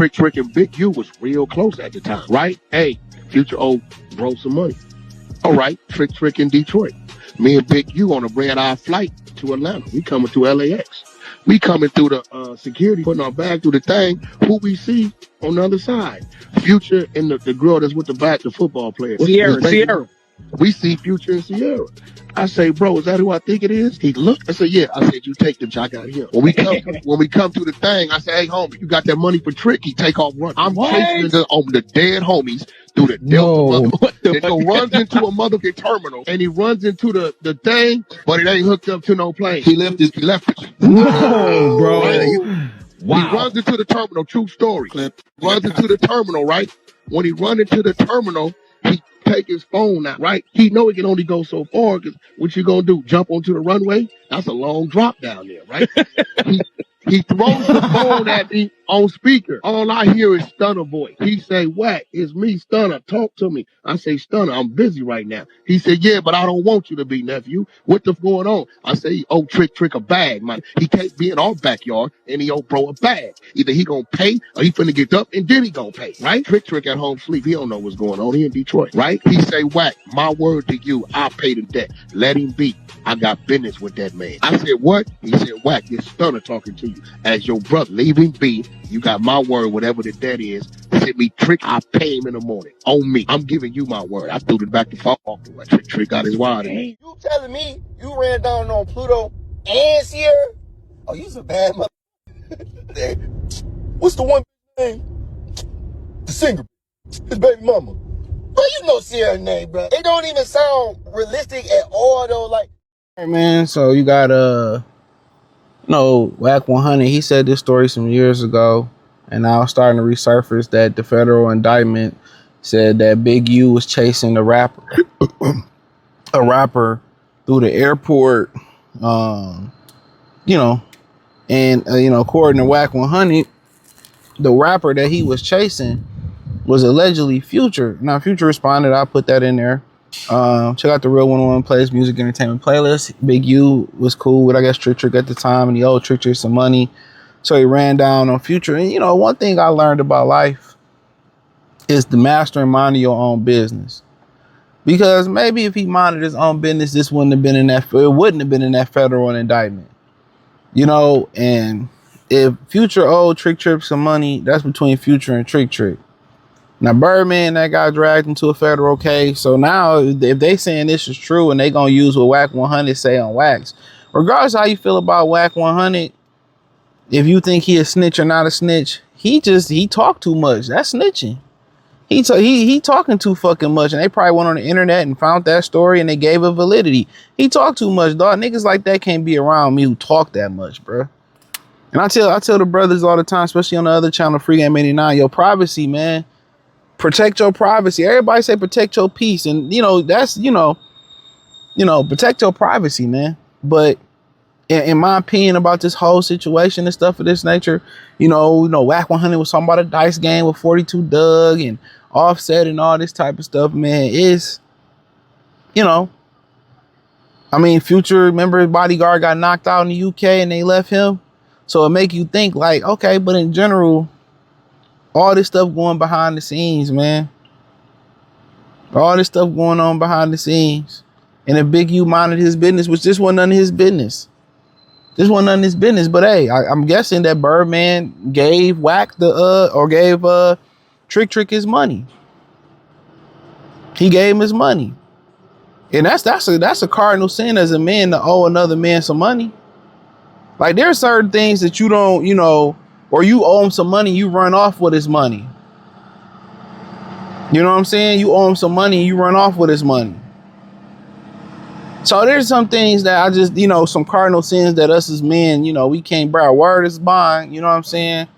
Trick and Big U was real close at the time, right? Hey, Future O brought some money. All right, Trick in Detroit. Me and Big U on a red-eye flight to Atlanta. We coming to LAX. We coming through the security, putting our bag through the thing. Who we see on the other side? Future and the girl that's with the football player. Sierra. We see Future and Sierra. I say, bro, is that who I think it is? He looked. I said, yeah. I said, you take them. I got him. When we come to the thing, I say, hey, homie, you got that money for Trick? He take off run. I'm chasing the dead homies through the Delta. Then runs into a motherfucking terminal, and he runs into the thing, but it ain't hooked up to no plane. He left it. No, bro. Right? Wow. He runs into the terminal. True story. Runs into the terminal, right? When he run into the terminal, he take his phone out, right? He know he can only go so far, because what you gonna do? Jump onto the runway? That's a long drop down there, right? He throws the phone at me on speaker. All I hear is Stunner voice. He say, Whack, it's me, Stunner. Talk to me. I say, Stunner, I'm busy right now. He said, yeah, but I don't want you to be, nephew. What the going on? I say, oh, Trick a bag, man. He can't be in our backyard and he owe bro a bag. Either he gonna pay or he finna get up and then he gonna pay, right? Trick at home sleep. He don't know what's going on. He in Detroit, right? He say, Whack, my word to you, I'll pay the debt. Let him be. I got business with that man. I said, what? He said, Whack, this Stunner talking to you. As your brother, leave him be. You got my word, whatever the debt is. Send me Trick, I'll pay him in the morning. On me. I'm giving you my word. I threw it back to fall off the way. Trick got his wire. You telling me you ran down on Pluto and Sierra? Oh, you's a bad mother. What's the one name? The singer. His baby mama. Bro, you know Sierra's name, bro. It don't even sound realistic at all, though. Like, hey, man, so you got Whack 100. He said this story some years ago, and now it's starting to resurface that the federal indictment said that Big U was chasing a rapper through the airport. And according to Whack 100, the rapper that he was chasing was allegedly Future. Now, Future responded, I'll put that in there. Check out the Real 101 Plays Music Entertainment playlist. Big U was cool with, I guess, Trick at the time, and he owed Trick some money. So he ran down on Future. And, one thing I learned about life is the master and mind your own business. Because maybe if he minded his own business, it wouldn't have been in that federal indictment. And if Future owed Trick some money, that's between Future and Trick. Now, Birdman, that got dragged into a federal case. So now, if they saying this is true and they gonna use what Whack 100 say on Wax, regardless of how you feel about Whack 100, if you think he a snitch or not a snitch, he talk too much. That's snitching. He talking too fucking much, and they probably went on the internet and found that story and they gave it validity. He talk too much, dog. Niggas like that can't be around me who talk that much, bro. And I tell the brothers all the time, especially on the other channel, Free Game 89, your privacy, man. Protect your privacy. Everybody say protect your peace. And, that's, protect your privacy, man. But in my opinion about this whole situation and stuff of this nature, Whack 100 was talking about a dice game with 42 Doug and Offset and all this type of stuff, man. Is, Future, remember his bodyguard got knocked out in the UK and they left him. So it make you think like, okay, but in general, all this stuff going behind the scenes, man. All this stuff going on behind the scenes. And if Big U minded his business, which this wasn't none of his business. But hey, I'm guessing that Birdman gave Whack gave Trick his money. He gave him his money. And that's a cardinal sin as a man to owe another man some money. Like, there are certain things that you don't, or you owe him some money, you run off with his money. You know what I'm saying? You owe him some money, you run off with his money. So there's some things that I just, some cardinal sins that us as men, we can't, bro. Word is bond. You know what I'm saying?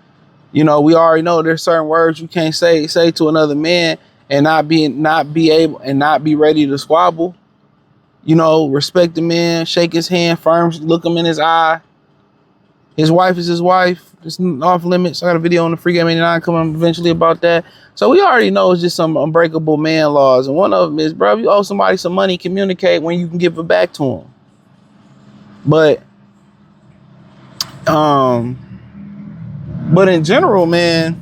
We already know there's certain words you can't say to another man and not be ready to squabble. Respect the man, shake his hand, firm, look him in his eye. His wife is his wife. It's off limits. I got a video on the Free Game 89 coming eventually about that. So we already know it's just some unbreakable man laws. And one of them is, bro, if you owe somebody some money, communicate when you can give it back to them. But in general, man,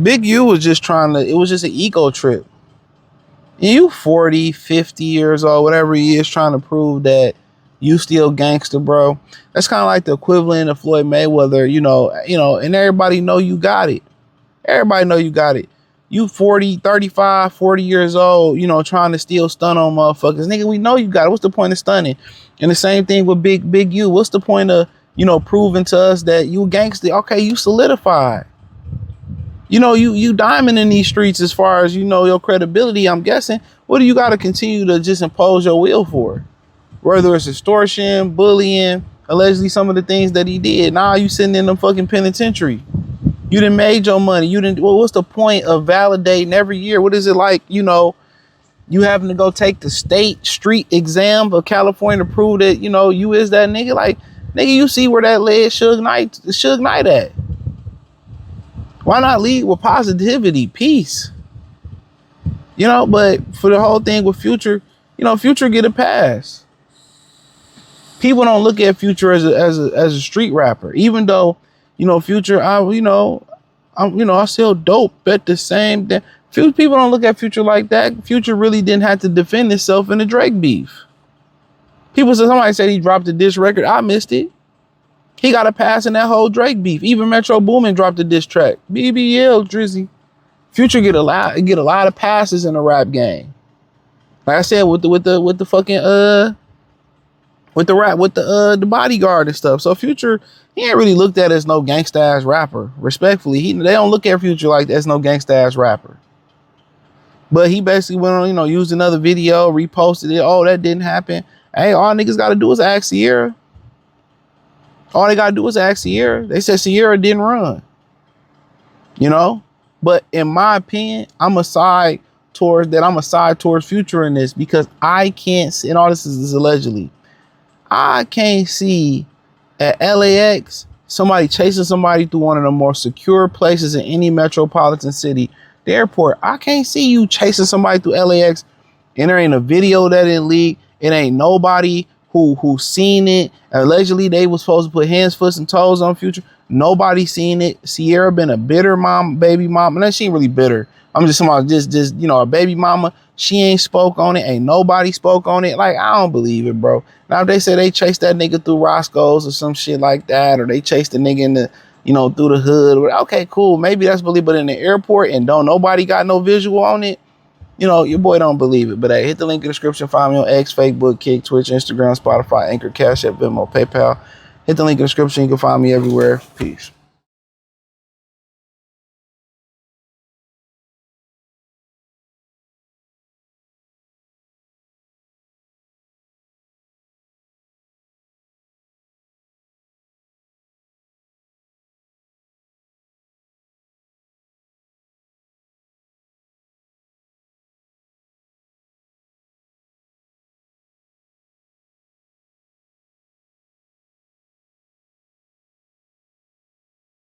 Big U was just trying to, it was just an ego trip. And you 40, 50 years old, whatever he is, trying to prove that you still gangster, bro. That's kind of like the equivalent of Floyd Mayweather, you know, and everybody know you got it. Everybody know you got it. You 40, 35, 40 years old, you know, trying to still stun on motherfuckers. Nigga, we know you got it. What's the point of stunning? And the same thing with Big U. What's the point of, you know, proving to us that you gangster? Okay, you solidified. You know, you diamond in these streets as far as, you know, your credibility, I'm guessing. What do you got to continue to just impose your will for? Whether it's extortion, bullying, allegedly some of the things that he did. Now you sitting in the fucking penitentiary. You done made your money. You didn't. Well, what's the point of validating every year? What is it like, you know, you having to go take the state street exam of California to prove that, you know, you is that nigga? Like, nigga, you see where that led Suge Knight at. Why not lead with positivity, peace? You know, but for the whole thing with Future, you know, Future get a pass. People don't look at Future as a street rapper, even though, you know, Future, I sell dope at the same time. Few people don't look at Future like that. Future really didn't have to defend himself in the Drake beef. People said, somebody said he dropped a diss record. I missed it. He got a pass in that whole Drake beef. Even Metro Boomin dropped a diss track. BBL, Drizzy. Future get a lot of passes in the rap game. Like I said, with the bodyguard and stuff. So Future, he ain't really looked at as no gangsta ass rapper. Respectfully, they don't look at Future like that's no gangsta ass rapper. But he basically went on, you know, used another video, reposted it. Oh, that didn't happen. Hey, all niggas got to do is ask Sierra. All they got to do is ask Sierra. They said Sierra didn't run. You know? But in my opinion, I'm a side towards Future in this, because I can't see, and all this is allegedly, I can't see at LAX somebody chasing somebody through one of the more secure places in any metropolitan city, the airport. I can't see you chasing somebody through LAX and there ain't a video that didn't leak. It ain't nobody who seen it. Allegedly, they was supposed to put hands, foot, and toes on Future. Nobody seen it. Sierra been a bitter baby mom. And she ain't really bitter. I'm just talking about just, you know, a baby mama. She ain't spoke on it. Ain't nobody spoke on it. Like, I don't believe it, bro. Now, if they say they chased that nigga through Roscoe's or some shit like that, or they chased the nigga in the, you know, through the hood. Okay, cool. Maybe that's believable. But in the airport and don't nobody got no visual on it, you know, your boy don't believe it. But hey, hit the link in the description. Find me on X, Facebook, Kick, Twitch, Instagram, Spotify, Anchor, Cash App, Venmo, PayPal. Hit the link in the description. You can find me everywhere. Peace.